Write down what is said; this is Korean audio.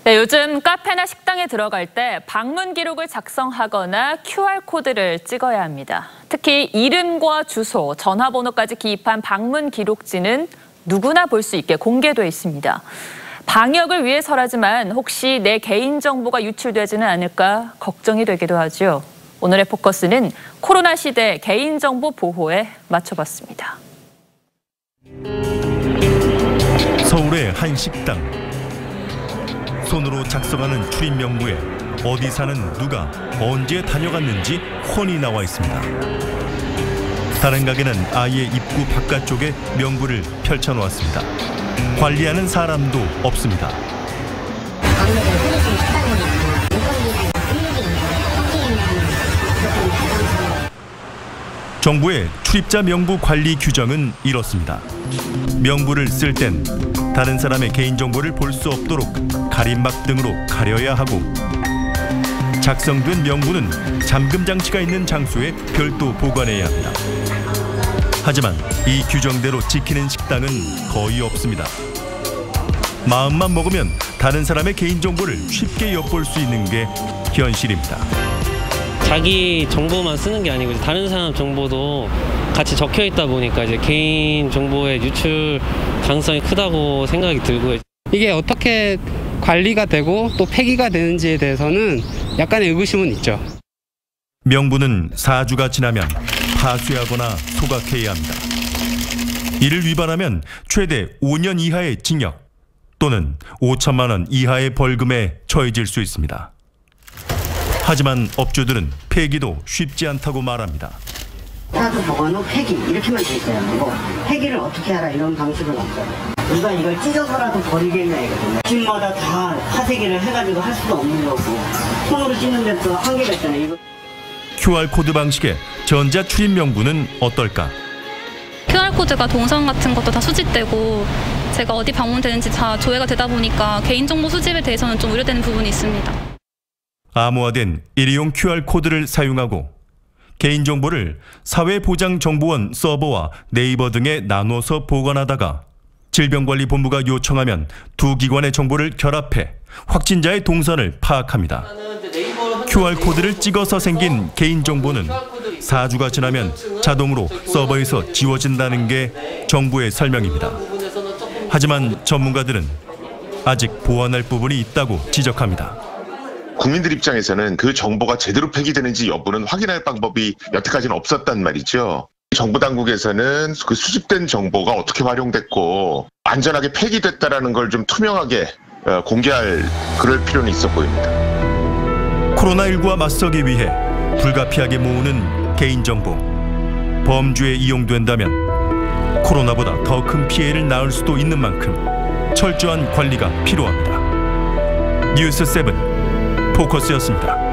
네, 요즘 카페나 식당에 들어갈 때 방문 기록을 작성하거나 QR코드를 찍어야 합니다. 특히 이름과 주소, 전화번호까지 기입한 방문 기록지는 누구나 볼 수 있게 공개돼 있습니다. 방역을 위해서라지만 혹시 내 개인정보가 유출되지는 않을까 걱정이 되기도 하죠. 오늘의 포커스는 코로나 시대 개인정보 보호에 맞춰봤습니다. 서울의 한 식당. 손으로 작성하는 출입 명부에 어디 사는 누가 언제 다녀갔는지 훤히 나와 있습니다. 다른 가게는 아예 입구 바깥쪽에 명부를 펼쳐놓았습니다. 관리하는 사람도 없습니다. 정부의 출입자 명부 관리 규정은 이렇습니다. 명부를 쓸 땐 다른 사람의 개인정보를 볼 수 없도록 가림막 등으로 가려야 하고, 작성된 명부는 잠금 장치가 있는 장소에 별도 보관해야 합니다. 하지만 이 규정대로 지키는 식당은 거의 없습니다. 마음만 먹으면 다른 사람의 개인정보를 쉽게 엿볼 수 있는 게 현실입니다. 자기 정보만 쓰는 게 아니고 다른 사람 정보도 같이 적혀 있다 보니까 이제 개인 정보의 유출 가능성이 크다고 생각이 들고요. 이게 어떻게 관리가 되고 또 폐기가 되는지에 대해서는 약간의 의구심은 있죠. 명부는 4주가 지나면 파쇄하거나 소각해야 합니다. 이를 위반하면 최대 5년 이하의 징역 또는 5천만 원 이하의 벌금에 처해질 수 있습니다. 하지만 업주들은 폐기도 쉽지 않다고 말합니다. 사주 보관 후 폐기 이렇게만 돼 있어요. 뭐 폐기를 어떻게 하라 이런 방식은 없어요. 누가 이걸 찢어서라도 버리겠냐 이거든요. 집마다 다 화세기를 해가지고 할 수도 없는 거고 손으로 찢는 데는 또 한계가 있잖아요. 이거. QR코드 방식의 전자 출입 명부는 어떨까? QR코드가 동선 같은 것도 다 수집되고 제가 어디 방문되는지 다 조회가 되다 보니까 개인정보 수집에 대해서는 좀 우려되는 부분이 있습니다. 암호화된 일회용 QR코드를 사용하고 개인정보를 사회보장정보원 서버와 네이버 등에 나눠서 보관하다가 질병관리본부가 요청하면 두 기관의 정보를 결합해 확진자의 동선을 파악합니다. QR코드를 찍어서 생긴 개인정보는 4주가 지나면 자동으로 서버에서 지워진다는 게 정부의 설명입니다. 하지만 전문가들은 아직 보완할 부분이 있다고 지적합니다. 국민들 입장에서는 그 정보가 제대로 폐기되는지 여부는 확인할 방법이 여태까지는 없었단 말이죠. 정부 당국에서는 그 수집된 정보가 어떻게 활용됐고 안전하게 폐기됐다는 걸 좀 투명하게 공개할 그럴 필요는 있어 보입니다. 코로나19와 맞서기 위해 불가피하게 모으는 개인정보. 범죄에 이용된다면 코로나보다 더 큰 피해를 낳을 수도 있는 만큼 철저한 관리가 필요합니다. 뉴스7 포커스였습니다.